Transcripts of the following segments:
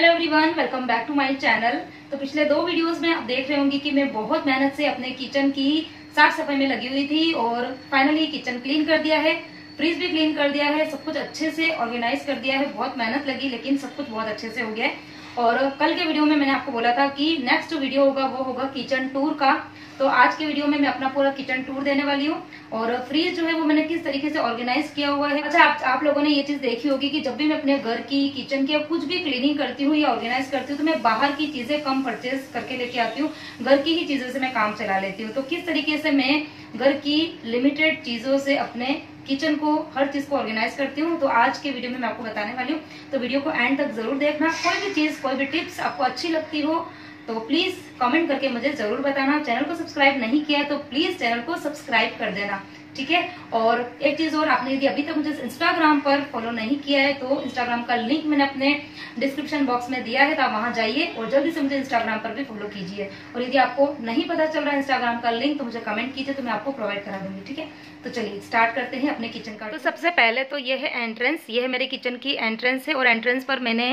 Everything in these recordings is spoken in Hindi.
Hello everyone, welcome back to my channel. तो पिछले 2 वीडियोस में आप देख रहे होंगे कि मैं बहुत मेहनत से अपने किचन की साफ सफाई में लगी हुई थी और फाइनली किचन क्लीन कर दिया है, फ्रिज भी क्लीन कर दिया है, सब कुछ अच्छे से ऑर्गेनाइज कर दिया है। बहुत मेहनत लगी लेकिन सब कुछ बहुत अच्छे से हो गया है। और कल के वीडियो में मैंने आपको बोला था कि नेक्स्ट वीडियो होगा वो होगा किचन टूर का। तो आज के वीडियो में मैं अपना पूरा किचन टूर देने वाली हूँ और फ्रिज जो है वो मैंने किस तरीके से ऑर्गेनाइज किया हुआ है। अच्छा, आप लोगों ने ये चीज देखी होगी कि जब भी मैं अपने घर की किचन की कुछ भी क्लीनिंग करती हूँ या ऑर्गेनाइज करती हूँ तो मैं बाहर की चीजें कम परचेज करके लेके आती हूँ, घर की ही चीजों से मैं काम चला लेती हूँ। तो किस तरीके से मैं घर की लिमिटेड चीजों से अपने किचन को हर चीज को ऑर्गेनाइज करती हूँ, तो आज के वीडियो में मैं आपको बताने वाली हूँ। तो वीडियो को एंड तक जरूर देखना। कोई भी चीज, कोई भी टिप्स आपको अच्छी लगती हो तो प्लीज कमेंट करके मुझे जरूर बताना। चैनल को सब्सक्राइब नहीं किया है तो प्लीज चैनल को सब्सक्राइब कर देना, ठीक है। और एक चीज और, आपने यदि अभी तक मुझे इंस्टाग्राम पर फॉलो नहीं किया है तो इंस्टाग्राम का लिंक मैंने अपने डिस्क्रिप्शन बॉक्स में दिया है, तो आप वहां जाइए और जल्दी से मुझे इंस्टाग्राम पर भी फॉलो कीजिए। और यदि आपको नहीं पता चल रहा है इंस्टाग्राम का लिंक तो मुझे कमेंट कीजिए, तो मैं आपको प्रोवाइड करा दूंगी, ठीक है। तो चलिए स्टार्ट करते हैं अपने किचन का। तो सबसे पहले तो ये है एंट्रेंस, ये है मेरे किचन की एंट्रेंस है। और एंट्रेंस पर मैंने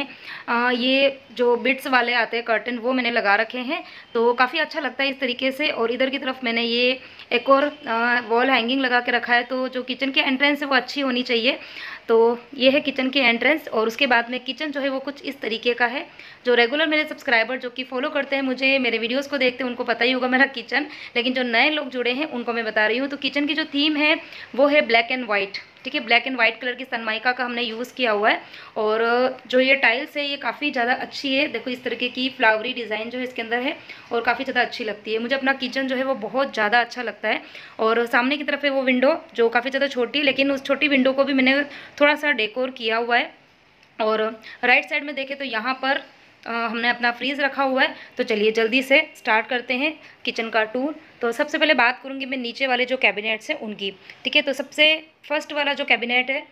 ये जो बिट्स वाले आते हैं कर्टन वो मैंने लगा रखे हैं, तो काफ़ी अच्छा लगता है इस तरीके से। और इधर की तरफ मैंने ये एक और वॉल हैंगिंग लगा के रखा है, तो जो किचन की एंट्रेंस है वो अच्छी होनी चाहिए। तो ये है किचन की एंट्रेंस। और उसके बाद में किचन जो है वो कुछ इस तरीके का है। जो रेगुलर मेरे सब्सक्राइबर जो कि फॉलो करते हैं मुझे, मेरे वीडियोस को देखते हैं, उनको पता ही होगा मेरा किचन, लेकिन जो नए लोग जुड़े हैं उनको मैं बता रही हूँ। तो किचन की जो थीम है वो है ब्लैक एंड वाइट, ठीक है। ब्लैक एंड वाइट कलर की सनमाइका का हमने यूज़ किया हुआ है। और जो ये टाइल्स है ये काफ़ी ज़्यादा अच्छी है। देखो इस तरीके की फ्लावरी डिज़ाइन जो है इसके अंदर है और काफ़ी ज़्यादा अच्छी लगती है। मुझे अपना किचन जो है वो बहुत ज़्यादा अच्छा लगता है। और सामने की तरफ है वो विंडो जो काफ़ी ज़्यादा छोटी है, लेकिन उस छोटी विंडो को भी मैंने थोड़ा सा डेकोर किया हुआ है। और राइट साइड में देखें तो यहाँ पर हमने अपना फ्रीज रखा हुआ है। तो चलिए जल्दी से स्टार्ट करते हैं किचन का टूर। तो सबसे पहले बात करूँगी मैं नीचे वाले जो कैबिनेट्स हैं उनकी, ठीक है। तो सबसे फर्स्ट वाला जो कैबिनेट है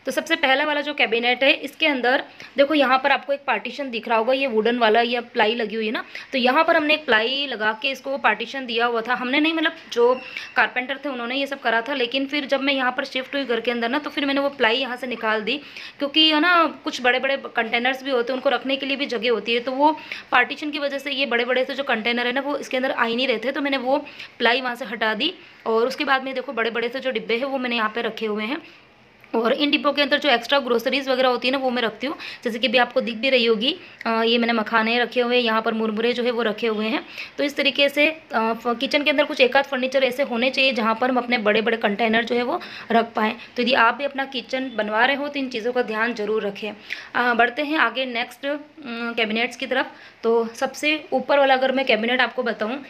तो सबसे पहला वाला जो कैबिनेट है इसके अंदर देखो यहाँ पर आपको एक पार्टीशन दिख रहा होगा, ये वुडन वाला, ये प्लाई लगी हुई है ना। तो यहाँ पर हमने एक प्लाई लगा के इसको पार्टीशन दिया हुआ था। हमने नहीं, मतलब जो कारपेंटर थे उन्होंने ये सब करा था। लेकिन फिर जब मैं यहाँ पर शिफ्ट हुई घर के अंदर ना, तो फिर मैंने वो प्लाई यहाँ से निकाल दी, क्योंकि है ना कुछ बड़े बड़े कंटेनर्स भी होते हैं, उनको रखने के लिए भी जगह होती है। तो वो पार्टीशन की वजह से ये बड़े बड़े से जो कंटेनर है ना वो इसके अंदर आ ही नहीं रहे थे, तो मैंने वो प्लाई वहाँ से हटा दी। और उसके बाद में देखो बड़े बड़े से जो डिब्बे हैं वो मैंने यहाँ पर रखे हुए हैं। और इन डिब्बों के अंदर जो एक्स्ट्रा ग्रोसरीज वगैरह होती है ना वो मैं रखती हूँ, जैसे कि भी आपको दिख भी रही होगी। ये मैंने मखाने रखे हुए हैं, यहाँ पर मुरमुरे जो है वो रखे हुए हैं। तो इस तरीके से किचन के अंदर कुछ एक आध फर्नीचर ऐसे होने चाहिए जहाँ पर हम अपने बड़े बड़े कंटेनर जो है वो रख पाएँ। तो यदि आप भी अपना किचन बनवा रहे हो तो इन चीज़ों का ध्यान जरूर रखें। बढ़ते हैं आगे नेक्स्ट कैबिनेट्स की तरफ। तो सबसे ऊपर वाला अगर मैं कैबिनेट आपको बताऊँ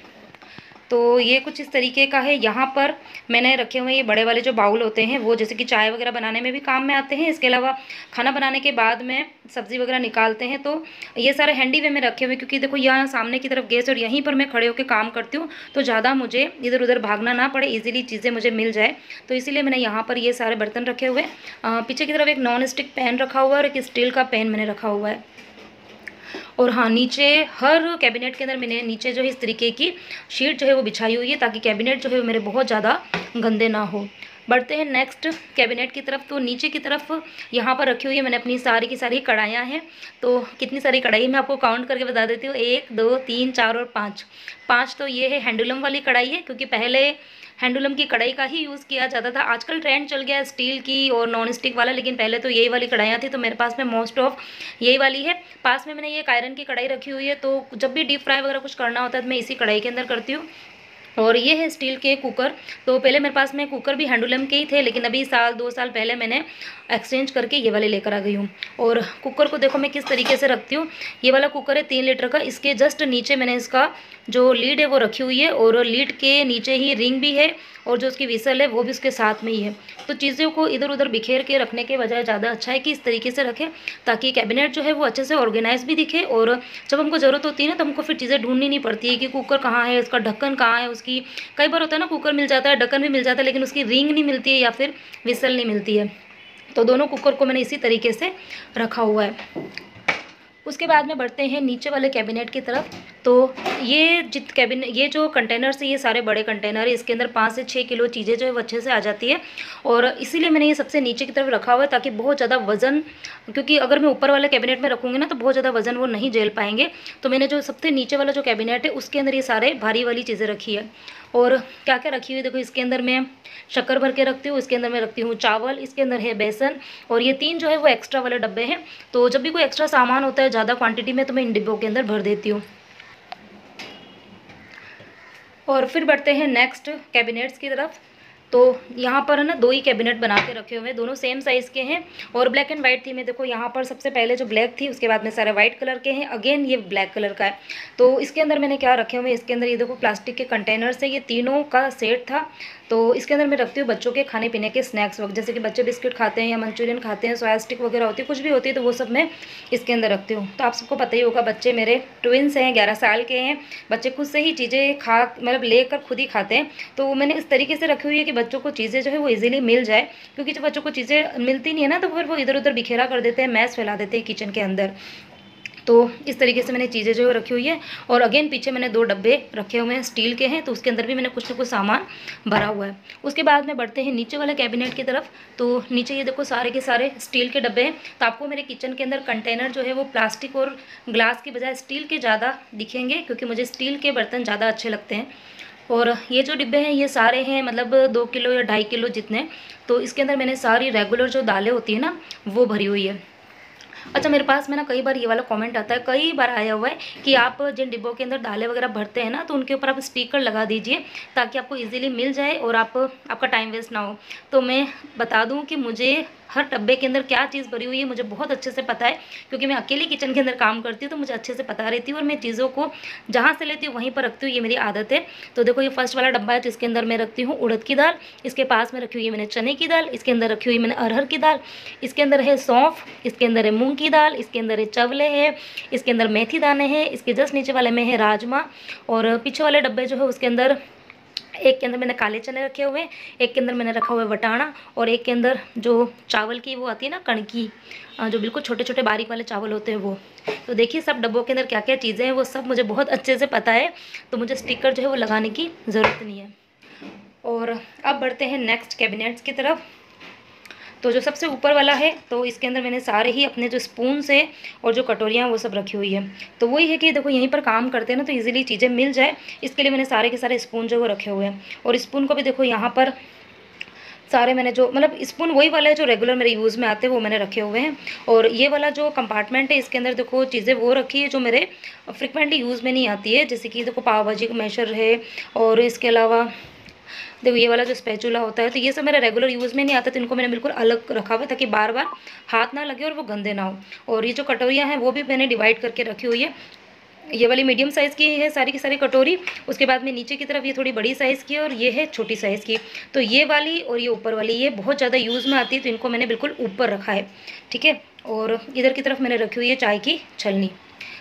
तो ये कुछ इस तरीके का है। यहाँ पर मैंने रखे हुए ये बड़े वाले जो बाउल होते हैं वो जैसे कि चाय वगैरह बनाने में भी काम में आते हैं। इसके अलावा खाना बनाने के बाद में सब्ज़ी वगैरह निकालते हैं, तो ये सारे हैंडी वे में रखे हुए, क्योंकि देखो यहाँ सामने की तरफ गैस और यहीं पर मैं खड़े होकर काम करती हूँ, तो ज़्यादा मुझे इधर उधर भागना ना पड़े, ईजिली चीज़ें मुझे मिल जाए। तो इसीलिए मैंने यहाँ पर ये सारे बर्तन रखे हुए। पीछे की तरफ एक नॉन स्टिक पैन रखा हुआ है और एक स्टील का पैन मैंने रखा हुआ है। और हाँ, नीचे हर कैबिनेट के अंदर मैंने नीचे जो है इस तरीके की शीट जो है वो बिछाई हुई है, ताकि कैबिनेट जो है वो मेरे बहुत ज़्यादा गंदे ना हो। बढ़ते हैं नेक्स्ट कैबिनेट की तरफ। तो नीचे की तरफ यहाँ पर रखी हुई है मैंने अपनी सारी की सारी कढ़ाइयाँ हैं। तो कितनी सारी कढ़ाई मैं आपको काउंट करके बता देती हूँ, 1 2 3 4 और 5। तो ये है हैंडलूम वाली कढ़ाई है, क्योंकि पहले हैंडलूम की कढ़ाई का ही यूज़ किया जाता था। आजकल ट्रेंड चल गया है स्टील की और नॉन स्टिक वाला, लेकिन पहले तो यही वाली कढ़ाइयाँ थी, तो मेरे पास में मोस्ट ऑफ यही वाली है। पास में मैंने ये आयरन की कढ़ाई रखी हुई है, तो जब भी डीप फ्राई वगैरह कुछ करना होता है तो मैं इसी कढ़ाई के अंदर करती हूँ। और ये है स्टील के कुकर। तो पहले मेरे पास में कुकर भी हैंडलूम के ही थे, लेकिन अभी 2 साल पहले मैंने एक्सचेंज करके ये वाले लेकर आ गई हूँ। और कुकर को देखो मैं किस तरीके से रखती हूँ। ये वाला कुकर है 3 लीटर का, इसके जस्ट नीचे मैंने इसका जो लीड है वो रखी हुई है, और लीड के नीचे ही रिंग भी है, और जो उसकी विसल है वो भी उसके साथ में ही है। तो चीज़ों को इधर उधर बिखेर के रखने के बजाय ज़्यादा अच्छा है कि इस तरीके से रखें, ताकि कैबिनेट जो है वो अच्छे से ऑर्गेनाइज भी दिखे। और जब हमको ज़रूरत होती है ना तो हमको फिर चीज़ें ढूंढनी नहीं पड़ती है कि कुकर कहाँ है, उसका ढक्कन कहाँ है, उसकी कई बार होता है ना कुकर मिल जाता है, ढक्कन भी मिल जाता है, लेकिन उसकी रिंग नहीं मिलती है या फिर विसल नहीं मिलती है। तो दोनों कुकर को मैंने इसी तरीके से रखा हुआ है। उसके बाद में बढ़ते हैं नीचे वाले कैबिनेट की तरफ। तो ये जो कंटेनर्स है ये सारे बड़े कंटेनर है, इसके अंदर 5 से 6 किलो चीज़ें जो है वो अच्छे से आ जाती है। और इसीलिए मैंने ये सबसे नीचे की तरफ रखा हुआ है ताकि बहुत ज़्यादा वज़न, क्योंकि अगर मैं ऊपर वाले कैबिनेट में रखूँगी ना तो बहुत ज़्यादा वज़न वो नहीं झेल पाएंगे। तो मैंने जो सबसे नीचे वाला जो कैबिनेट है उसके अंदर ये सारे भारी वाली चीज़ें रखी है। और क्या क्या रखी हुई देखो, इसके अंदर मैं शक्कर भर के रखती हूँ, इसके अंदर मैं रखती हूँ चावल, इसके अंदर है बेसन, और ये 3 जो है वो एक्स्ट्रा वाले डब्बे हैं। तो जब भी कोई एक्स्ट्रा सामान होता है ज़्यादा क्वांटिटी में तो मैं इन डिब्बों के अंदर भर देती हूँ। और फिर बढ़ते हैं नेक्स्ट कैबिनेट्स की तरफ। तो यहाँ पर है ना 2 ही कैबिनेट बना के रखे हुए हैं, दोनों सेम साइज़ के हैं और ब्लैक एंड वाइट थीम है। देखो यहाँ पर सबसे पहले जो ब्लैक थी उसके बाद में सारे वाइट कलर के हैं, अगेन ये ब्लैक कलर का है। तो इसके अंदर मैंने क्या रखे हुए हैं, इसके अंदर ये देखो प्लास्टिक के कंटेनर्स है, ये तीनों का सेट था। तो इसके अंदर मैं रखती हूँ बच्चों के खाने पीने के स्नैक्स वक्त, जैसे कि बच्चे बिस्किट खाते हैं या मंचूरियन खाते हैं, सोया स्टिक वगैरह होती है, कुछ भी होती है तो वो सब मैं इसके अंदर रखती हूँ। तो आप सबको पता ही होगा, बच्चे मेरे ट्विंस हैं, 11 साल के हैं, बच्चे खुद से ही चीज़ें मतलब लेकर खुद ही खाते हैं। तो मैंने इस तरीके से रखी हुई है कि बच्चों को चीज़ें जो है वो इजीली मिल जाए, क्योंकि जब बच्चों को चीज़ें मिलती नहीं है ना तो फिर वो इधर उधर बिखेरा कर देते हैं, मैस फैला देते हैं किचन के अंदर। तो इस तरीके से मैंने चीज़ें जो रखी हुई है। और अगेन पीछे मैंने 2 डब्बे रखे हुए हैं स्टील के हैं, तो उसके अंदर भी मैंने कुछ ना कुछ सामान भरा हुआ है। उसके बाद में बढ़ते हैं नीचे वाले कैबिनेट की तरफ। तो नीचे ये देखो सारे के सारे स्टील के डब्बे हैं। तो आपको मेरे किचन के अंदर कंटेनर जो है वो प्लास्टिक और ग्लास की बजाय स्टील के ज़्यादा दिखेंगे, क्योंकि मुझे स्टील के बर्तन ज़्यादा अच्छे लगते हैं। और ये जो डिब्बे हैं ये सारे हैं मतलब 2 किलो या 2.5 किलो जितने। तो इसके अंदर मैंने सारी रेगुलर जो दालें होती है ना वो भरी हुई है। अच्छा, मेरे पास में ना कई बार ये वाला कमेंट आता है, कई बार आया हुआ है कि आप जिन डिब्बों के अंदर दालें वगैरह भरते हैं ना तो उनके ऊपर आप स्टिकर लगा दीजिए ताकि आपको इजीली मिल जाए और आपका टाइम वेस्ट ना हो। तो मैं बता दूं कि मुझे हर डब्बे के अंदर क्या चीज़ भरी हुई है मुझे बहुत अच्छे से पता है, क्योंकि मैं अकेले किचन के अंदर काम करती हूँ तो मुझे अच्छे से पता रहती है और मैं चीज़ों को जहाँ से लेती हूँ वहीं पर रखती हूँ, ये मेरी आदत है। तो देखो ये फर्स्ट वाला डब्बा है तो इसके अंदर मैं रखती हूँ उड़द की दाल, इसके पास में रखी हुई है मैंने चने की दाल, इसके अंदर रखी हुई मैंने अरहर की दाल, इसके अंदर है सौंफ, इसके अंदर है मूंग की दाल, इसके अंदर है चवले है, इसके अंदर मेथी दाने हैं, इसके जस्ट नीचे वाले में है राजमा। और पीछे वाले डब्बे जो है उसके अंदर एक के अंदर मैंने काले चने रखे हुए हैं, एक के अंदर मैंने रखा हुआ है वटाना, और एक के अंदर जो चावल की वो आती है ना कणकी, जो बिल्कुल छोटे छोटे बारीक वाले चावल होते हैं वो। तो देखिए सब डब्बों के अंदर क्या क्या चीज़ें हैं वो सब मुझे बहुत अच्छे से पता है, तो मुझे स्टिकर जो है वो लगाने की ज़रूरत नहीं है। और अब बढ़ते हैं नेक्स्ट कैबिनेट्स की तरफ। तो जो सबसे ऊपर वाला है तो इसके अंदर मैंने सारे ही अपने जो स्पून से और जो कटोरियाँ वो सब रखी हुई है। तो वही है कि देखो यहीं पर काम करते हैं ना तो इजीली चीज़ें मिल जाए, इसके लिए मैंने सारे के सारे स्पून जो वो रखे हुए हैं। और स्पून को भी देखो यहाँ पर सारे मैंने जो मतलब स्पून वही वाला है जो रेगुलर मेरे यूज़ में आते हैं वो मैंने रखे हुए हैं। और ये वाला जो कंपार्टमेंट है इसके अंदर देखो चीज़ें वो रखी है जो मेरे फ्रिक्वेंटली यूज़ में नहीं आती है, जैसे कि देखो पाव भाजी का मैशर है, और इसके अलावा देखो ये वाला जो स्पैचुला होता है, तो ये सब मेरा रेगुलर यूज़ में नहीं आता, तो इनको मैंने बिल्कुल अलग रखा हुआ है ताकि बार बार हाथ ना लगे और वो गंदे ना हो। और ये जो कटोरियाँ हैं वो भी मैंने डिवाइड करके रखी हुई है, ये वाली मीडियम साइज़ की है सारी की सारी कटोरी, उसके बाद में नीचे की तरफ ये थोड़ी बड़ी साइज़ की है और ये है छोटी साइज़ की। तो ये वाली और ये ऊपर वाली ये बहुत ज़्यादा यूज़ में आती है, तो इनको मैंने बिल्कुल ऊपर रखा है, ठीक है। और इधर की तरफ मैंने रखी हुई है चाय की छलनी।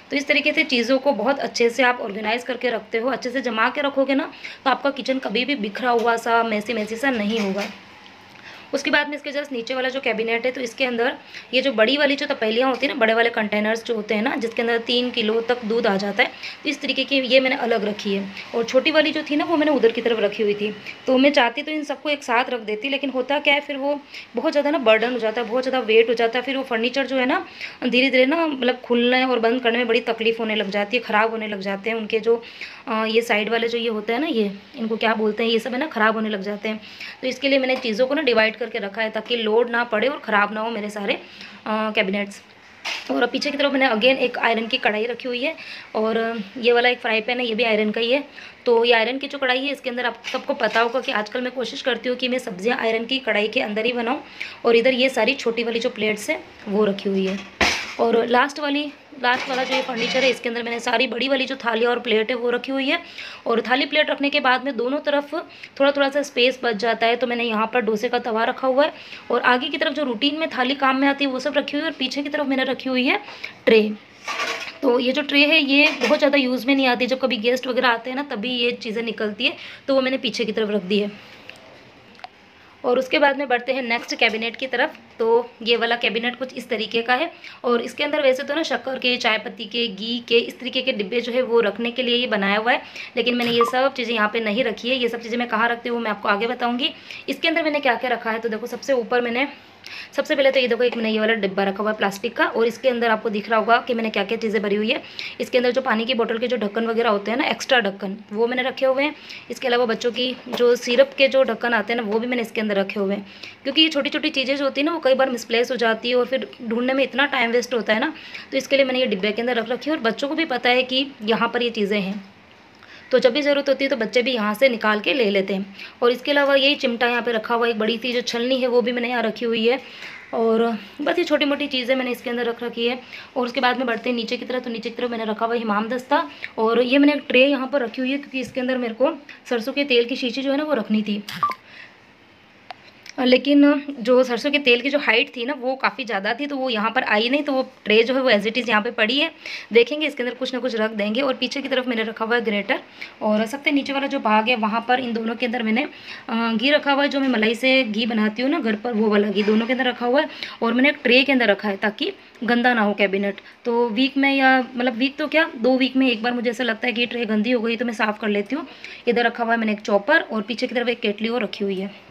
तो इस तरीके से चीज़ों को बहुत अच्छे से आप ऑर्गेनाइज़ करके रखते हो, अच्छे से जमा के रखोगे ना तो आपका किचन कभी भी बिखरा हुआ सा मैसी मैसी सा नहीं होगा। उसके बाद में इसके जस्ट नीचे वाला जो कैबिनेट है तो इसके अंदर ये जो बड़ी वाली जो तपेलियाँ होती है ना, बड़े वाले कंटेनर्स जो होते हैं ना जिसके अंदर 3 किलो तक दूध आ जाता है, तो इस तरीके की ये मैंने अलग रखी है। और छोटी वाली जो थी ना वो मैंने उधर की तरफ रखी हुई थी। तो मैं चाहती तो इन सबको एक साथ रख देती, लेकिन होता क्या है फिर वो बहुत ज़्यादा ना बर्डन हो जाता है, बहुत ज़्यादा वेट हो जाता है, फिर वो फर्नीचर जो है ना धीरे धीरे ना मतलब खुलने और बंद करने में बड़ी तकलीफ होने लग जाती है, ख़राब होने लग जाते हैं उनके जो ये साइड वाले जो ये होता है ना, ये इनको क्या बोलते हैं, ये सब है ना ख़राब होने लग जाते हैं। तो इसके लिए मैंने चीज़ों को ना डिवाइड करके रखा है ताकि लोड ना पड़े और ख़राब ना हो मेरे सारे कैबिनेट्स। और पीछे की तरफ मैंने अगेन एक आयरन की कढ़ाई रखी हुई है, और ये वाला एक फ्राई पैन है, ये भी आयरन का ही है। तो ये आयरन की जो कढ़ाई है इसके अंदर आप सबको पता होगा कि आजकल मैं कोशिश करती हूँ कि मैं सब्जियाँ आयरन की कढ़ाई के अंदर ही बनाऊँ। और इधर ये सारी छोटी वाली जो प्लेट्स है वो रखी हुई है। और लास्ट वाला जो ये फर्नीचर है इसके अंदर मैंने सारी बड़ी वाली जो थालियाँ और प्लेट है वो रखी हुई है। और थाली प्लेट रखने के बाद में दोनों तरफ थोड़ा थोड़ा सा स्पेस बच जाता है, तो मैंने यहाँ पर डोसे का तवा रखा हुआ है। और आगे की तरफ जो रूटीन में थाली काम में आती है वो सब रखी हुई है, और पीछे की तरफ मैंने रखी हुई है ट्रे। तो ये जो ट्रे है ये बहुत ज़्यादा यूज़ में नहीं आती, जब कभी गेस्ट वगैरह आते हैं ना तभी ये चीज़ें निकलती है, तो वो मैंने पीछे की तरफ रख दी है। और उसके बाद में बढ़ते हैं नेक्स्ट कैबिनेट की तरफ। तो ये वाला कैबिनेट कुछ इस तरीके का है और इसके अंदर वैसे तो ना शक्कर के, चाय पत्ती के, घी के, इस तरीके के डिब्बे जो है वो रखने के लिए ये बनाया हुआ है। लेकिन मैंने ये सब चीज़ें यहाँ पे नहीं रखी है। ये सब चीज़ें मैं कहाँ रखती हूँ मैं आपको आगे बताऊँगी। इसके अंदर मैंने क्या क्या रखा है, तो देखो सबसे ऊपर मैंने सबसे पहले तो ये देखो एक मैंने ये वाला डिब्बा रखा हुआ है प्लास्टिक का, और इसके अंदर आपको दिख रहा होगा कि मैंने क्या क्या चीज़ें भरी हुई है। इसके अंदर जो पानी की बोतल के जो ढक्कन वगैरह होते हैं ना, एक्स्ट्रा ढक्कन, वो मैंने रखे हुए हैं। इसके अलावा बच्चों की जो सिरप के जो ढक्कन आते हैं ना, वो भी मैंने इसके अंदर रखे हुए हैं। क्योंकि ये छोटी छोटी चीज़ें जो होती है ना, वो कई बार मिसप्लेस हो जाती है और फिर ढूंढने में इतना टाइम वेस्ट होता है ना, तो इसके लिए मैंने ये डिब्बे के अंदर रख रखी है। और बच्चों को भी पता है कि यहाँ पर ये चीज़ें हैं, तो जब भी ज़रूरत होती है तो बच्चे भी यहाँ से निकाल के ले लेते हैं। और इसके अलावा यही चिमटा यहाँ पे रखा हुआ है, एक बड़ी सी जो छलनी है वो भी मैंने यहाँ रखी हुई है। और बस ये छोटी मोटी चीज़ें मैंने इसके अंदर रख रखी है। और उसके बाद में बढ़ते हैं नीचे की तरफ। तो नीचे की तरफ मैंने रखा हुआ है हिमाम दस्ता, और ये मैंने एक ट्रे यहाँ पर रखी हुई है क्योंकि इसके अंदर मेरे को सरसों के तेल की शीशी जो है ना वो रखनी थी। लेकिन जो सरसों के तेल की जो हाइट थी ना वो काफ़ी ज़्यादा थी, तो वो यहाँ पर आई नहीं, तो वो ट्रे जो है वो एज इट इज़ यहाँ पे पड़ी है। देखेंगे इसके अंदर कुछ ना कुछ रख देंगे। और पीछे की तरफ मैंने रखा हुआ है ग्रेटर, और सबसे नीचे वाला जो भाग है वहाँ पर इन दोनों के अंदर मैंने घी रखा हुआ है, जो मैं मलाई से घी बनाती हूँ ना घर पर, वो वाला घी दोनों के अंदर रखा हुआ है। और मैंने एक ट्रे के अंदर रखा है ताकि गंदा ना हो कैबिनेट। तो वीक में, या मतलब वीक तो क्या 2 वीक में एक बार मुझे ऐसा लगता है कि ट्रे गंदी हो गई तो मैं साफ़ कर लेती हूँ। इधर रखा हुआ है मैंने एक चॉपर, और पीछे की तरफ एक केटली और रखी हुई है।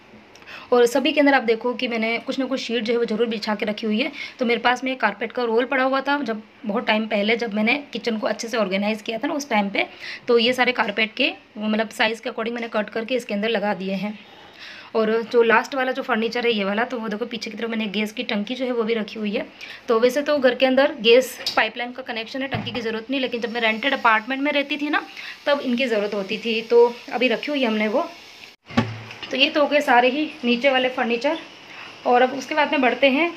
और सभी के अंदर आप देखो कि मैंने कुछ ना कुछ शीट जो है वो ज़रूर बिछा के रखी हुई है। तो मेरे पास में एक कारपेट का रोल पड़ा हुआ था, जब बहुत टाइम पहले जब मैंने किचन को अच्छे से ऑर्गेनाइज़ किया था ना उस टाइम पे, तो ये सारे कारपेट के मतलब साइज़ के अकॉर्डिंग मैंने कट करके इसके अंदर लगा दिए हैं। और जो लास्ट वाला जो फर्नीचर है ये वाला, तो वो देखो पीछे की तरफ मैंने गैस की टंकी जो है वो भी रखी हुई है। तो वैसे तो घर के अंदर गैस पाइपलाइन का कनेक्शन है, टंकी की ज़रूरत नहीं, लेकिन जब मैं रेंटेड अपार्टमेंट में रहती थी ना तब इनकी ज़रूरत होती थी, तो अभी रखी हुई है हमने वो। तो ये तो हो गए सारे ही नीचे वाले फर्नीचर। और अब उसके बाद में बढ़ते हैं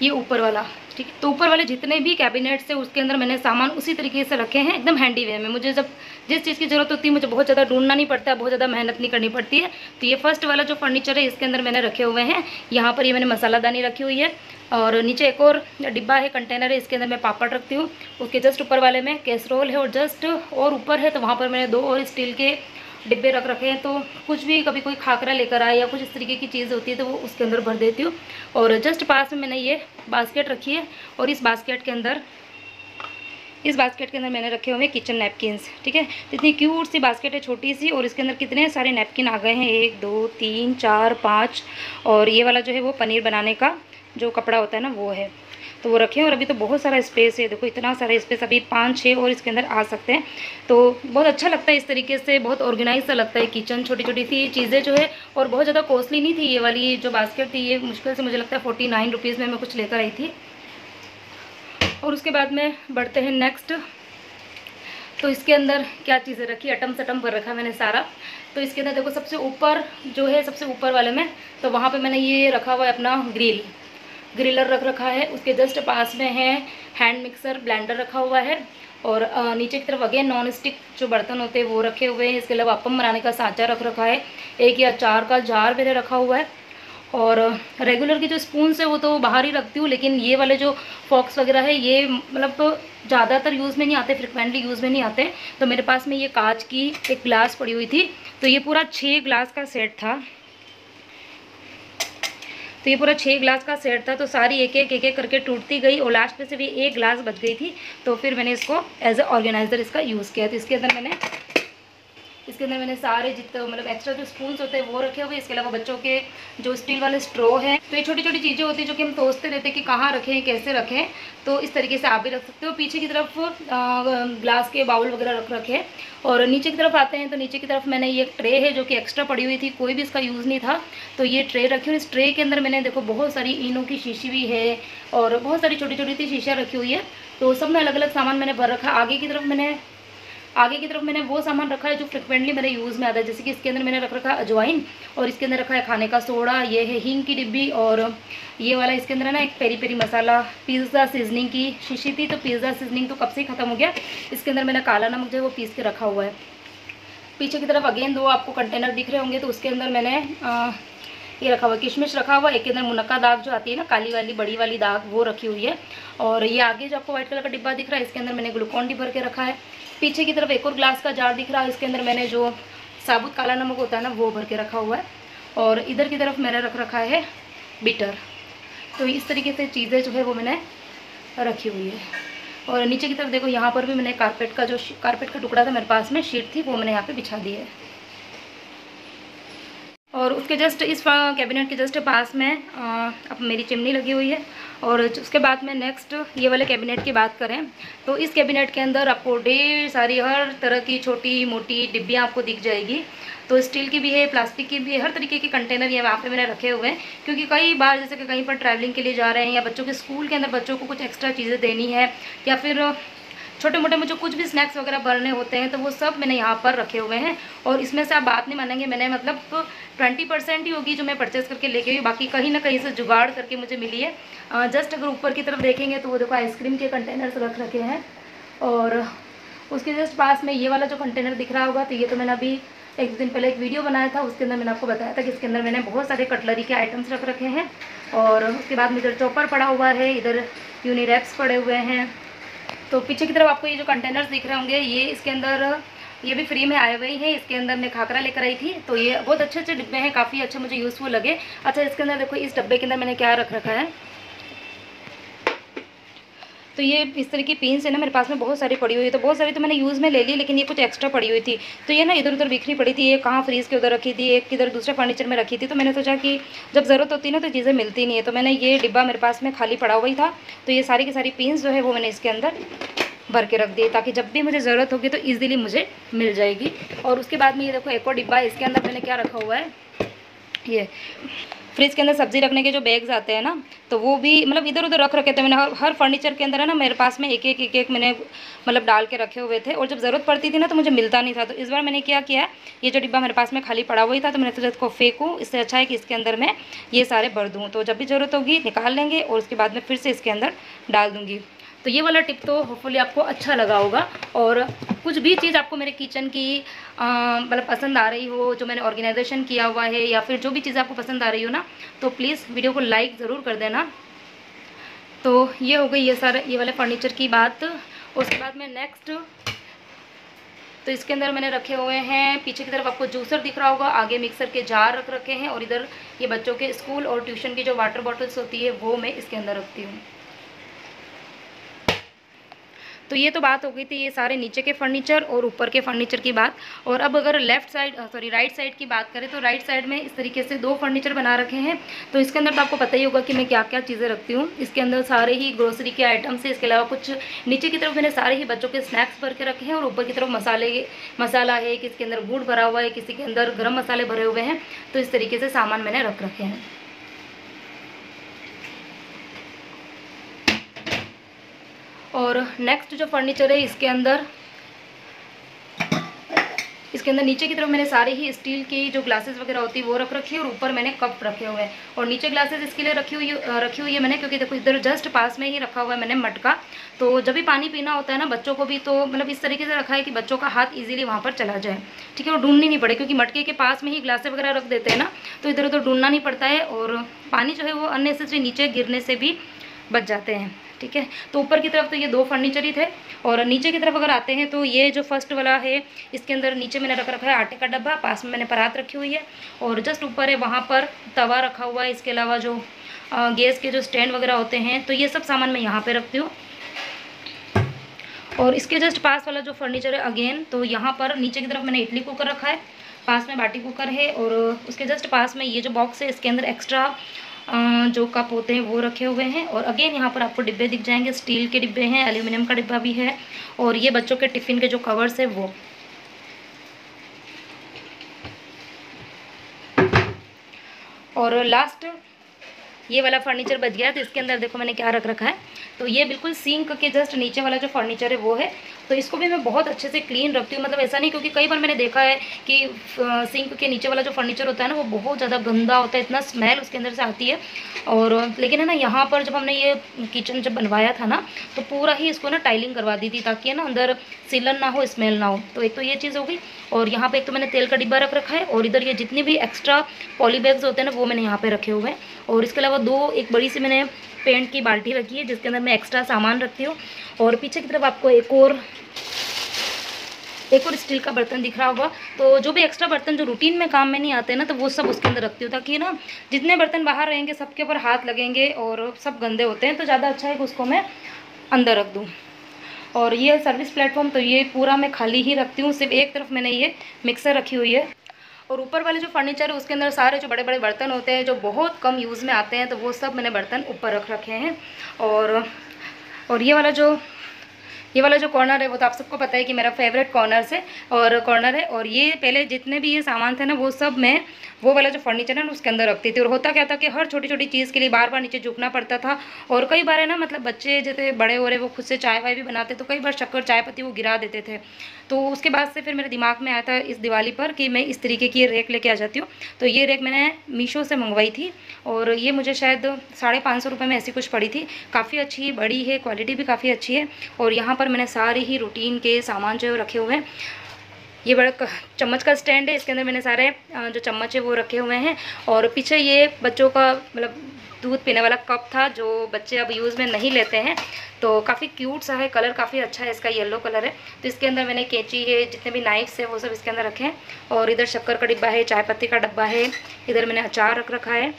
ये ऊपर वाला, ठीक है। तो ऊपर वाले जितने भी कैबिनेट्स है उसके अंदर मैंने सामान उसी तरीके से रखे हैं, एकदम हैंडी वे में। मुझे जब जिस चीज़ की ज़रूरत होती है मुझे बहुत ज़्यादा ढूंढना नहीं पड़ता है, बहुत ज़्यादा मेहनत नहीं करनी पड़ती है। तो ये फर्स्ट वाला जो फर्नीचर है इसके अंदर मैंने रखे हुए हैं। यहाँ पर ये मैंने मसालादानी रखी हुई है, और नीचे एक और डिब्बा है, कंटेनर है, इसके अंदर मैं पापड़ रखती हूँ। उसके जस्ट ऊपर वाले में कैसरोल है, और जस्ट और ऊपर है तो वहाँ पर मैंने 2 और स्टील के डिब्बे रख रखे हैं। तो कुछ भी कभी कोई खाकरा लेकर आए या कुछ इस तरीके की चीज़ होती है तो वो उसके अंदर भर देती हूँ। और जस्ट पास में मैंने ये बास्केट रखी है, और इस बास्केट के अंदर मैंने रखे हुए हैं किचन नैपकिन्स, ठीक है। तो इतनी क्यूट सी बास्केट है, छोटी सी, और इसके अंदर कितने सारे नैपकिन आ गए हैं, 1 2 3 4 5। और ये वाला जो है वो पनीर बनाने का जो कपड़ा होता है ना वो है, तो वो रखें। और अभी तो बहुत सारा स्पेस है, देखो इतना सारा स्पेस, अभी 5 6 और इसके अंदर आ सकते हैं। तो बहुत अच्छा लगता है इस तरीके से, बहुत ऑर्गेनाइज सा लगता है किचन। छोटी छोटी सी चीज़ें जो है, और बहुत ज़्यादा कॉस्टली नहीं थी ये वाली जो बास्केट थी, ये मुश्किल से मुझे लगता है 49 रुपीज़ में मैं कुछ लेकर आई थी। और उसके बाद में बढ़ते हैं नेक्स्ट। तो इसके अंदर क्या चीज़ें रखी, अटम सटम कर रखा मैंने सारा। तो इसके अंदर देखो सबसे ऊपर जो है, सबसे ऊपर वाले में, तो वहाँ पे मैंने ये रखा हुआ है अपना ग्रिलर रख रखा है। उसके जस्ट पास में है हैंड मिक्सर ब्लेंडर रखा हुआ है। और नीचे की तरफ अगेन नॉन स्टिक जो बर्तन होते हैं वो रखे हुए हैं। इसके अलावा अप्पम बनाने का सांचा रख रखा है, एक या 4 का जार मैंने रखा हुआ है। और रेगुलर की जो स्पून्स है वो तो बाहर ही रखती हूँ, लेकिन ये वाले जो फॉक्स वगैरह है ये मतलब तो ज़्यादातर यूज़ में नहीं आते, फ्रिक्वेंटली यूज़ में नहीं आते। तो मेरे पास में ये कांच की एक ग्लास पड़ी हुई थी, तो ये पूरा 6 ग्लास का सेट था। तो ये पूरा 6 ग्लास का सेट था, तो सारी एक एक करके टूटती गई, और लास्ट में से भी 1 ग्लास बच गई थी। तो फिर मैंने इसको एज ए ऑर्गेनाइज़र इसका यूज़ किया। तो इसके अंदर मैंने सारे जितने मतलब एक्स्ट्रा जो स्पून्स होते हैं वो रखे हुए। इसके अलावा बच्चों के जो स्टील वाले स्ट्रॉ है, तो ये छोटी छोटी चीज़ें होती हैं जो कि हम सोचते रहते हैं कि कहाँ रखें, कैसे रखें। तो इस तरीके से आप भी रख सकते हो। पीछे की तरफ ग्लास के बाउल वगैरह रख रखे। और नीचे की तरफ आते हैं, तो नीचे की तरफ मैंने ये ट्रे है जो कि एक्स्ट्रा पड़ी हुई थी, कोई भी इसका यूज़ नहीं था, तो ये ट्रे रखी हुई। इस ट्रे के अंदर मैंने देखो बहुत सारी इनो की शीशी भी है, और बहुत सारी छोटी छोटी सी शीशियाँ रखी हुई है। तो सब में अलग अलग सामान मैंने भर रखा। आगे की तरफ मैंने वो सामान रखा है जो फ्रिक्वेंटली मेरे यूज़ में आता है। जैसे कि इसके अंदर मैंने रख रखा है अजवाइन, और इसके अंदर रखा है खाने का सोडा, ये है हींग की डिब्बी, और ये वाला इसके अंदर है ना एक पेरी पेरी मसाला, पिज़्ज़ा सीजनिंग की शीशी थी, तो पिज़्ज़ा सीजनिंग तो कब से ही ख़त्म हो गया। इसके अंदर मैंने काला नमक जो है वो पीस के रखा हुआ है। पीछे की तरफ अगेन 2 आपको कंटेनर दिख रहे होंगे, तो उसके अंदर मैंने ये रखा हुआ किशमिश रखा हुआ। एक के अंदर मुनक्का दाग जो आती है ना, काली वाली बड़ी वाली दाग, वो रखी हुई है। और ये आगे जो आपको व्हाइट कलर का डिब्बा दिख रहा है, इसके अंदर मैंने ग्लूकॉन डी भर के रखा है। पीछे की तरफ एक और ग्लास का जार दिख रहा है, इसके अंदर मैंने जो साबुत काला नमक होता है ना वो भर के रखा हुआ है। और इधर की तरफ मैंने रख रखा है बीटर। तो इस तरीके से चीज़ें जो है वो मैंने रखी हुई है। और नीचे की तरफ देखो, यहाँ पर भी मैंने कारपेट का टुकड़ा था मेरे पास में, शीट थी, वो मैंने यहाँ पे बिछा दी है। और उसके जस्ट इस कैबिनेट के जस्ट पास में अब मेरी चिमनी लगी हुई है। और उसके बाद में नेक्स्ट ये वाले कैबिनेट की बात करें तो इस कैबिनेट के अंदर आपको ढेर सारी हर तरह की छोटी मोटी डिब्बियाँ आपको दिख जाएगी। तो स्टील की भी है, प्लास्टिक की भी है, हर तरीके के कंटेनर ये वहाँ पे मैंने रखे हुए हैं। क्योंकि कई बार जैसे कि कहीं पर ट्रैवलिंग के लिए जा रहे हैं या बच्चों के स्कूल के अंदर बच्चों को कुछ एक्स्ट्रा चीज़ें देनी है, या फिर छोटे मोटे मुझे कुछ भी स्नैक्स वगैरह भरने होते हैं, तो वो सब मैंने यहाँ पर रखे हुए हैं। और इसमें से आप बात नहीं मानेंगे, मैंने मतलब 20% ही होगी जो मैं परचेज़ करके लेके आई, बाकी कहीं ना कहीं से जुगाड़ करके मुझे मिली है। जस्ट अगर ऊपर की तरफ देखेंगे तो वो देखो आइसक्रीम के कंटेनर्स रख रखे हैं। और उसके जस्ट पास में ये वाला जो कंटेनर दिख रहा होगा, तो ये तो मैंने अभी एक दिन पहले एक वीडियो बनाया था, उसके अंदर मैंने आपको बताया था कि इसके अंदर मैंने बहुत सारे कटलरी के आइटम्स रख रखे हैं। और उसके बाद में इधर चॉपर पड़ा हुआ है, इधर यूनिरैप्स पड़े हुए हैं। तो पीछे की तरफ आपको ये जो कंटेनर्स दिख रहे होंगे, ये इसके अंदर ये भी फ्री में आए हुए हैं। इसके अंदर मैं खाकरा लेकर आई थी, तो ये बहुत अच्छे अच्छे डिब्बे हैं, काफ़ी अच्छे मुझे यूज़फुल लगे। अच्छा, इसके अंदर देखो, इस डब्बे के अंदर मैंने क्या रख रखा है, तो ये इस तरह की पिन्स है ना, मेरे पास में बहुत सारी पड़ी हुई है। तो बहुत सारी तो मैंने यूज़ में ले ली, लेकिन ये कुछ एक्स्ट्रा पड़ी हुई थी, तो ये ना इधर उधर बिखरी पड़ी थी। ये कहाँ फ्रीज़ के उधर रखी थी, एक किधर दूसरे फर्नीचर में रखी थी। तो मैंने सोचा कि जब ज़रूरत होती है ना तो चीज़ें मिलती नहीं है, तो मैंने ये डिब्बा मेरे पास में खाली पड़ा हुआ ही था, तो ये सारी की सारी पिन्स जो है वो मैंने इसके अंदर भर के रख दिए, ताकि जब भी मुझे ज़रूरत होगी तो ईजिली मुझे मिल जाएगी। और उसके बाद में ये देखो एक और डिब्बा है, इसके अंदर मैंने क्या रखा हुआ है, ये फ्रिज के अंदर सब्ज़ी रखने के जो बैग्स आते हैं ना, तो वो भी मतलब इधर उधर रख रखे थे मैंने। हर फर्नीचर के अंदर है ना, मेरे पास में एक एक मैंने मतलब डाल के रखे हुए थे। और जब ज़रूरत पड़ती थी ना तो मुझे मिलता नहीं था, तो इस बार मैंने क्या किया, ये जो डिब्बा मेरे पास में खाली पड़ा हुआ ही था, तो मैंने सोचा इसको फेंकूँ, इससे अच्छा है कि इसके अंदर मैं ये सारे भर दूँ, तो जब भी ज़रूरत होगी निकाल लेंगे और उसके बाद में फिर से इसके अंदर डाल दूँगी। तो ये वाला टिप तो होपफुली आपको अच्छा लगा होगा। और कुछ भी चीज़ आपको मेरे किचन की मतलब पसंद आ रही हो, जो मैंने ऑर्गेनाइजेशन किया हुआ है, या फिर जो भी चीज़ आपको पसंद आ रही हो ना, तो प्लीज़ वीडियो को लाइक ज़रूर कर देना। तो ये हो गई ये वाले फर्नीचर की बात। उसके बाद में नेक्स्ट, तो इसके अंदर मैंने रखे हुए हैं, पीछे की तरफ आपको जूसर दिख रहा होगा, आगे मिक्सर के जार रख रखे हैं, और इधर ये बच्चों के स्कूल और ट्यूशन की जो वाटर बॉटल्स होती है वो मैं इसके अंदर रखती हूँ। तो ये तो बात हो गई थी ये सारे नीचे के फर्नीचर और ऊपर के फर्नीचर की बात। और अब अगर राइट साइड की बात करें, तो राइट साइड में इस तरीके से 2 फर्नीचर बना रखे हैं। तो इसके अंदर तो आपको पता ही होगा कि मैं क्या क्या चीज़ें रखती हूँ। इसके अंदर सारे ही ग्रोसरी के आइटम्स है, इसके अलावा कुछ नीचे की तरफ मैंने सारे ही बच्चों के स्नैक्स भर के रखे हैं, और ऊपर की तरफ मसाला है, किसी के अंदर गुड़ भरा हुआ है, किसी के अंदर गर्म मसाले भरे हुए हैं। तो इस तरीके से सामान मैंने रख रखे हैं। और नेक्स्ट जो फर्नीचर है, इसके अंदर नीचे की तरफ मैंने सारे ही स्टील की जो ग्लासेस वगैरह होती है वो रख रखी है, और ऊपर मैंने कप रखे हुए हैं। और नीचे ग्लासेस इसके लिए रखी हुई है मैंने, क्योंकि देखो इधर जस्ट पास में ही रखा हुआ है मैंने मटका। तो जब भी पानी पीना होता है ना बच्चों को भी, तो मतलब इस तरीके से रखा है कि बच्चों का हाथ इजीली वहाँ पर चला जाए, ठीक है, और ढूंढनी नहीं पड़े, क्योंकि मटके के पास में ही ग्लासेस वगैरह रख देते हैं ना, तो इधर उधर ढूंढना नहीं पड़ता है, और पानी जो है वो अननेसेसरी नीचे गिरने से भी बच जाते हैं, ठीक है। तो ऊपर की तरफ तो ये 2 फर्नीचर ही थे। और नीचे की तरफ अगर आते हैं, तो ये जो फर्स्ट वाला है, इसके अंदर नीचे मैंने रख रखा है आटे का डब्बा, पास में मैंने परात रखी हुई है, और जस्ट ऊपर है वहाँ पर तवा रखा हुआ है। इसके अलावा जो गैस के जो स्टैंड वगैरह होते हैं, तो ये सब सामान मैं यहाँ पर रखती हूँ। और इसके जस्ट पास वाला जो फर्नीचर है अगेन, तो यहाँ पर नीचे की तरफ मैंने इडली कुकर रखा है, पास में बाटी कुकर है, और उसके जस्ट पास में ये जो बॉक्स है, इसके अंदर एक्स्ट्रा जो कप होते हैं वो रखे हुए हैं। और अगेन यहाँ पर आपको डिब्बे दिख जाएंगे, स्टील के डिब्बे हैं, एल्यूमिनियम का डिब्बा भी है, और ये बच्चों के टिफ़िन के जो कवर्स है वो। और लास्ट ये वाला फर्नीचर बच गया, तो इसके अंदर देखो मैंने क्या रख रखा है। तो ये बिल्कुल सिंक के जस्ट नीचे वाला जो फर्नीचर है वो है। तो इसको भी मैं बहुत अच्छे से क्लीन रखती हूँ, मतलब ऐसा नहीं, क्योंकि कई बार मैंने देखा है कि सिंक के नीचे वाला जो फर्नीचर होता है ना, वो बहुत ज़्यादा गंदा होता है, इतना स्मेल उसके अंदर से आती है। और लेकिन है ना, यहाँ पर जब हमने ये किचन जब बनवाया था ना, तो पूरा ही इसको ना टाइलिंग करवा दी थी, ताकि है ना अंदर सीलन ना हो, स्मेल ना हो। तो एक तो ये चीज़ हो गई। और यहाँ पे एक तो मैंने तेल का डिब्बा रख रखा है, और इधर ये जितने भी एक्स्ट्रा पॉली बैग्स होते हैं ना, वो मैंने यहाँ पे रखे हुए हैं। और इसके अलावा एक बड़ी सी मैंने पेंट की बाल्टी रखी है, जिसके अंदर मैं एक्स्ट्रा सामान रखती हूँ। और पीछे की तरफ आपको एक और एक और स्टील का बर्तन दिख रहा होगा। तो जो भी एक्स्ट्रा बर्तन जो रूटीन में काम में नहीं आते ना, तो वो सब उसके अंदर रखती हूँ, ताकि ना जितने बर्तन बाहर रहेंगे सबके ऊपर हाथ लगेंगे और सब गंदे होते हैं, तो ज़्यादा अच्छा है कि उसको मैं अंदर रख दूँ। और ये सर्विस प्लेटफॉर्म तो ये पूरा मैं खाली ही रखती हूँ, सिर्फ एक तरफ मैंने ये मिक्सर रखी हुई है। और ऊपर वाले जो फर्नीचर है उसके अंदर सारे जो बड़े बड़े बर्तन होते हैं जो बहुत कम यूज़ में आते हैं, तो वो सब मैंने बर्तन ऊपर रख रखे हैं। और ये वाला जो कॉर्नर है वो तो आप सबको पता है कि मेरा फेवरेट कॉर्नर है। और ये पहले जितने भी ये सामान थे ना, वो सब मैं वो वाला जो फर्नीचर है ना उसके अंदर रखती थी। और होता क्या था कि हर छोटी छोटी चीज़ के लिए बार बार नीचे झुकना पड़ता था। और कई बार है ना, मतलब बच्चे जैसे बड़े हो रहे वो खुद से चाय वाय भी बनाते, तो कई बार शक्कर चाय पत्ती वो गिरा देते थे। तो उसके बाद से फिर मेरे दिमाग में आया था इस दिवाली पर कि मैं इस तरीके की रेक लेके आ जाती हूँ। तो ये रेक मैंने मीशो से मंगवाई थी, और ये मुझे शायद 550 रुपये में ऐसी कुछ पड़ी थी। काफ़ी अच्छी बड़ी है, क्वालिटी भी काफ़ी अच्छी है। और यहाँ पर मैंने सारे ही रूटीन के सामान जो रखे हुए हैं। ये बड़ा चम्मच का स्टैंड है, इसके अंदर मैंने सारे जो चम्मच है वो रखे हुए हैं। और पीछे ये बच्चों का मतलब दूध पीने वाला कप था, जो बच्चे अब यूज़ में नहीं लेते हैं। तो काफ़ी क्यूट सा है, कलर काफ़ी अच्छा है इसका, येलो कलर है। तो इसके अंदर मैंने कैंची है, जितने भी नाइफ्स है वो सब इसके अंदर रखे हैं। और इधर शक्कर का डिब्बा है, चाय पत्ती का डब्बा है, इधर मैंने अचार रख रखा है,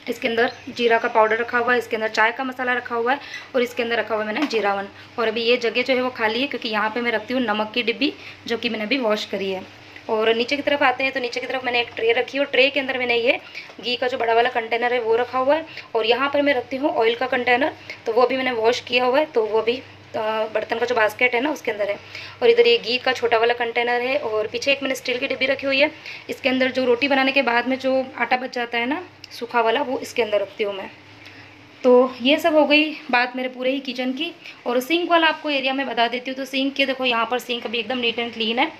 इसके अंदर जीरा का पाउडर रखा हुआ है, इसके अंदर चाय का मसाला रखा हुआ है, और इसके अंदर रखा हुआ है मैंने जीरावन। और अभी ये जगह जो है वो खाली है, क्योंकि यहाँ पे मैं रखती हूँ नमक की डिब्बी, जो कि मैंने अभी वॉश करी है। और नीचे की तरफ आते हैं, तो नीचे की तरफ मैंने एक ट्रे रखी है, और ट्रे के अंदर मैंने ये घी का जो बड़ा वाला कंटेनर है वो रखा हुआ है। और यहाँ पर मैं रखती हूँ ऑयल का कंटेनर, तो वो भी मैंने वॉश किया हुआ है, तो वो भी बर्तन का जो बास्केट है ना उसके अंदर है। और इधर ये घी का छोटा वाला कंटेनर है, और पीछे एक मैंने स्टील की डिब्बी रखी हुई है। इसके अंदर जो रोटी बनाने के बाद में जो आटा बच जाता है ना सूखा वाला, वो इसके अंदर रखती हूँ मैं। तो ये सब हो गई बात मेरे पूरे ही किचन की। और सिंक वाला आपको एरिया में बता देती हूँ। तो सिंक के देखो, यहाँ पर सिंक अभी एकदम नीट एंड क्लीन है।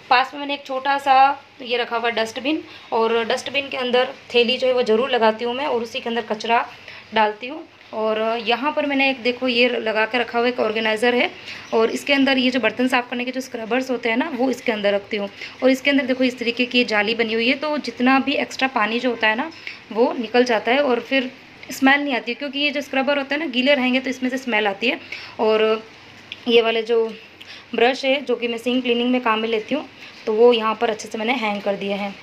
पास में मैंने एक छोटा सा ये रखा हुआ डस्टबिन, और डस्टबिन के अंदर थैली जो है वो ज़रूर लगाती हूँ मैं, और उसी के अंदर कचरा डालती हूँ। और यहाँ पर मैंने एक देखो ये लगा के रखा हुआ एक ऑर्गेनाइज़र है, और इसके अंदर ये जो बर्तन साफ़ करने के जो स्क्रबर्स होते हैं ना, वो इसके अंदर रखती हूँ। और इसके अंदर देखो इस तरीके की जाली बनी हुई है, तो जितना भी एक्स्ट्रा पानी जो होता है ना वो निकल जाता है, और फिर स्मेल नहीं आती है। क्योंकि ये जो स्क्रबर होता है ना गीले रहेंगे तो इसमें से स्मेल आती है। और ये वाले जो ब्रश है जो कि मैं सिंक क्लीनिंग में काम में लेती हूँ, तो वो यहाँ पर अच्छे से मैंने हैंग कर दिए हैं।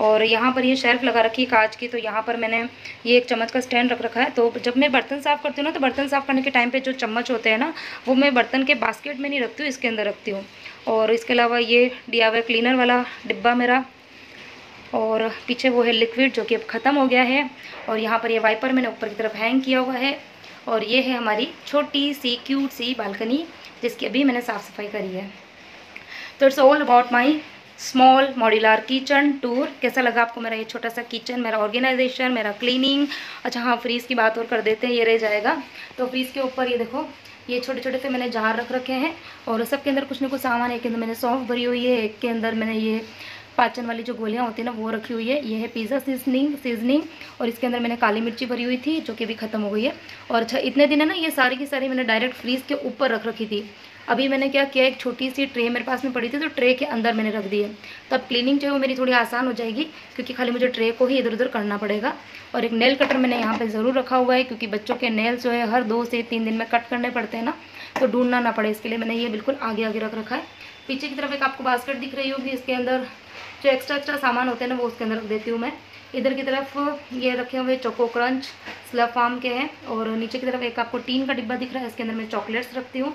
और यहाँ पर ये शेल्फ़ लगा रखी है कांच की, तो यहाँ पर मैंने ये एक चम्मच का स्टैंड रख रखा है। तो जब मैं बर्तन साफ़ करती हूँ ना, तो बर्तन साफ़ करने के टाइम पे जो चम्मच होते हैं ना, वो मैं बर्तन के बास्केट में नहीं रखती हूँ, इसके अंदर रखती हूँ। और इसके अलावा ये DIY क्लीनर वाला डिब्बा मेरा, और पीछे वो है लिक्विड जो कि अब ख़त्म हो गया है। और यहाँ पर ये वाइपर मैंने ऊपर की तरफ हैंग किया हुआ है। और ये है हमारी छोटी सी क्यूट सी बालकनी, जिसकी अभी मैंने साफ़ सफाई करी है। तो it's all about my small modular kitchen tour. कैसा लगा आपको मेरा ये छोटा सा किचन, मेरा ऑर्गेनाइजेशन, मेरा क्लीनिंग। अच्छा हाँ, फ्रीज़ की बात और कर देते हैं, ये रह जाएगा। तो फ्रीज़ के ऊपर ये देखो, ये छोटे छोटे से मैंने जार रख रखे हैं, और सबके अंदर कुछ ना कुछ सामान है। एक के अंदर मैंने सौंफ भरी हुई है, एक के अंदर मैंने ये पाचन वाली जो गोलियां होती है ना वो रखी हुई है। ये है पिज़्ज़ा सीजनिंग, और इसके अंदर मैंने काली मिर्ची भरी हुई थी, जो कि भी ख़त्म हो गई है। और अच्छा, इतने दिन है ना ये सारी की सारी मैंने डायरेक्ट फ्रीज़ के ऊपर रख रखी थी। अभी मैंने क्या किया, एक छोटी सी ट्रे मेरे पास में पड़ी थी, तो ट्रे के अंदर मैंने रख दी है। तो अब क्लीनिंग जो है वो मेरी थोड़ी आसान हो जाएगी, क्योंकि खाली मुझे ट्रे को ही इधर उधर करना पड़ेगा। और एक नेल कटर मैंने यहाँ पे ज़रूर रखा हुआ है, क्योंकि बच्चों के नेल्स जो है हर 2 से 3 दिन में कट करने पड़ते हैं ना, तो ढूंढना ना पड़े, इसके लिए मैंने ये बिल्कुल आगे आगे रख रखा है। पीछे की तरफ एक आपको बास्केट दिख रही होगी, इसके अंदर जो एक्स्ट्रा सामान होते हैं ना वो उसके अंदर रख देती हूँ मैं। इधर की तरफ ये रखे हुए चोको क्रंच स्लर्प फार्म के हैं, और नीचे की तरफ एक आपको टीन का डिब्बा दिख रहा है, इसके अंदर मैं चॉकलेट्स रखती हूँ।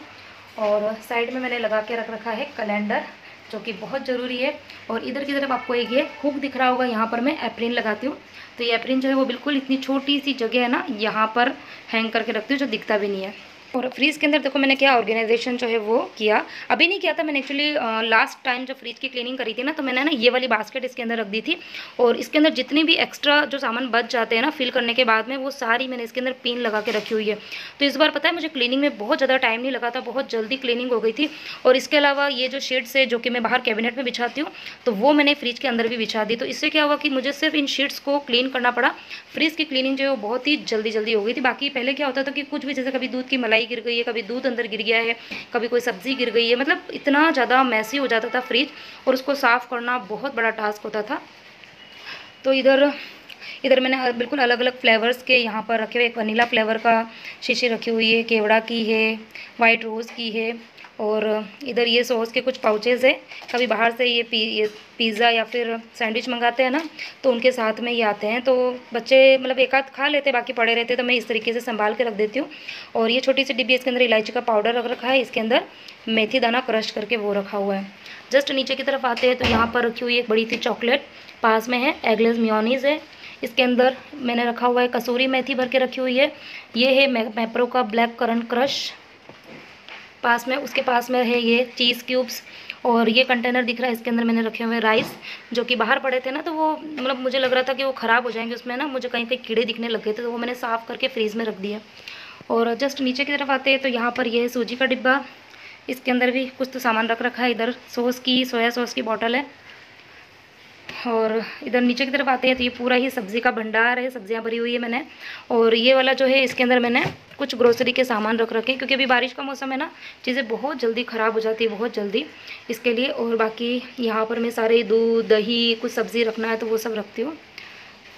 और साइड में मैंने लगा के रख रखा है कैलेंडर, जो कि बहुत ज़रूरी है। और इधर की तरफ आपको एक ये हुक दिख रहा होगा, यहाँ पर मैं एप्रिन लगाती हूँ। तो ये एप्रिन जो है वो बिल्कुल इतनी छोटी सी जगह है ना, यहाँ पर हैंग करके रखती हूँ, जो दिखता भी नहीं है। और फ्रीज़ के अंदर देखो मैंने क्या ऑर्गेनाइजेशन जो है वो किया, अभी नहीं किया था मैंने एक्चुअली। लास्ट टाइम जब फ्रीज की क्लीनिंग करी थी ना, तो मैंने ना ये वाली बास्केट इसके अंदर रख दी थी। और इसके अंदर जितने भी एक्स्ट्रा जो सामान बच जाते हैं ना फिल करने के बाद में, वो सारी मैंने इसके अंदर पिन लगा के रखी हुई है। तो इस बार पता है मुझे क्लीनिंग में बहुत ज़्यादा टाइम नहीं लगा था, बहुत जल्दी क्लीनिंग हो गई थी। और इसके अलावा ये जो शीट्स है जो कि मैं बाहर कैबिनेट में बिछाती हूँ, तो वो मैंने फ्रिज के अंदर भी बिछा दी। तो इससे क्या हुआ कि मुझे सिर्फ इन शीट्स को क्लीन करना पड़ा। फ्रिज की क्लीनिंग जो है वो बहुत ही जल्दी हो गई थी। बाकी पहले क्या होता था कि कुछ भी, जैसे कभी दूध की मलाई गिर गई है, कभी दूध अंदर गिर गया है, कभी कोई सब्जी गिर गई है, मतलब इतना ज़्यादा मैसी हो जाता था फ्रिज, और उसको साफ़ करना बहुत बड़ा टास्क होता था। तो इधर मैंने बिल्कुल अलग अलग फ्लेवर्स के यहाँ पर रखे हुए, एक वनीला फ्लेवर का शीशी रखी हुई है, केवड़ा की है, वाइट रोज़ की है, और इधर ये सॉस के कुछ पाउचेज़ है। कभी बाहर से ये पिज़्ज़ा या फिर सैंडविच मंगाते हैं ना, तो उनके साथ में ये आते हैं, तो बच्चे मतलब एक आध खा लेते, बाकी पड़े रहते, तो मैं इस तरीके से संभाल के रख देती हूँ। और ये छोटी सी डिब्बी, इसके अंदर इलायची का पाउडर रख रखा है, इसके अंदर मेथी दाना क्रश करके वो रखा हुआ है। जस्ट नीचे की तरफ आते हैं तो यहाँ पर रखी हुई एक बड़ी सी चॉकलेट, पास में है एगलेस मेयोनीज़ है। इसके अंदर मैंने रखा हुआ है कसूरी मेथी भर के रखी हुई है। ये है मैप्रो का ब्लैक करंट क्रश, पास में उसके पास में है ये चीज़ क्यूब्स। और ये कंटेनर दिख रहा है, इसके अंदर मैंने रखे हुए राइस, जो कि बाहर पड़े थे ना, तो वो मतलब मुझे लग रहा था कि वो ख़राब हो जाएंगे, उसमें ना मुझे कहीं कहीं कीड़े दिखने लग गए थे, तो वो मैंने साफ़ करके फ्रीज़ में रख दिया। और जस्ट नीचे की तरफ आते हैं तो यहाँ पर ये है सूजी का डिब्बा, इसके अंदर भी कुछ तो सामान रख रखा है। इधर सॉस की, सोया सॉस की बॉटल है। और इधर नीचे की तरफ आते हैं तो ये पूरा ही सब्ज़ी का भंडार है, सब्जियां भरी हुई है मैंने। और ये वाला जो है, इसके अंदर मैंने कुछ ग्रोसरी के सामान रख रखे हैं, क्योंकि अभी बारिश का मौसम है ना, चीज़ें बहुत जल्दी ख़राब हो जाती है, बहुत जल्दी, इसके लिए। और बाकी यहाँ पर मैं सारे दूध, दही, कुछ सब्ज़ी रखना है तो वो सब रखती हूँ।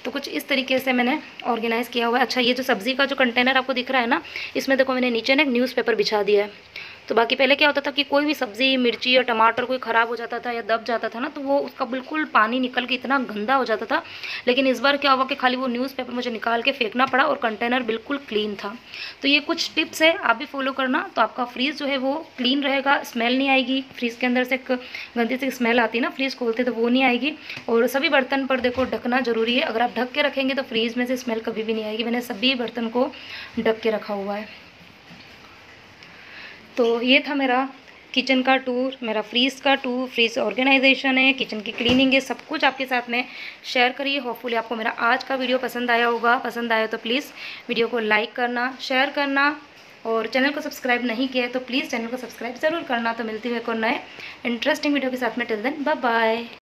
तो कुछ इस तरीके से मैंने ऑर्गेनाइज़ किया हुआ है। अच्छा, ये जो सब्ज़ी का जो कंटेनर आपको दिख रहा है ना, इसमें देखो मैंने नीचे ना एक न्यूज़पेपर बिछा दिया है। तो बाकी पहले क्या होता था कि कोई भी सब्ज़ी, मिर्ची या टमाटर कोई ख़राब हो जाता था या दब जाता था ना, तो वो उसका बिल्कुल पानी निकल के इतना गंदा हो जाता था। लेकिन इस बार क्या हुआ कि खाली वो न्यूज़पेपर मुझे निकाल के फेंकना पड़ा और कंटेनर बिल्कुल क्लीन था। तो ये कुछ टिप्स है, आप भी फॉलो करना, तो आपका फ्रीज़ जो है वो क्लीन रहेगा, स्मेल नहीं आएगी। फ्रीज़ के अंदर से एक गंदी सी स्मेल आती है ना, फ्रीज़ खोलते तो वो नहीं आएगी। और सभी बर्तन पर देखो ढकना ज़रूरी है, अगर आप ढक के रखेंगे तो फ्रीज़ में से स्मेल कभी भी नहीं आएगी। मैंने सभी बर्तन को ढक के रखा हुआ है। तो ये था मेरा किचन का टूर, मेरा फ्रीज़ का टूर, फ्रीज़ ऑर्गेनाइजेशन है, किचन की क्लीनिंग है, सब कुछ आपके साथ में शेयर करिए। होपफुली आपको मेरा आज का वीडियो पसंद आया होगा। पसंद आया तो प्लीज़ वीडियो को लाइक करना, शेयर करना, और चैनल को सब्सक्राइब नहीं किया है तो प्लीज़ चैनल को सब्सक्राइब ज़रूर करना। तो मिलती हुई एक और नए इंटरेस्टिंग वीडियो के साथ में, टिल देन बाय बाय।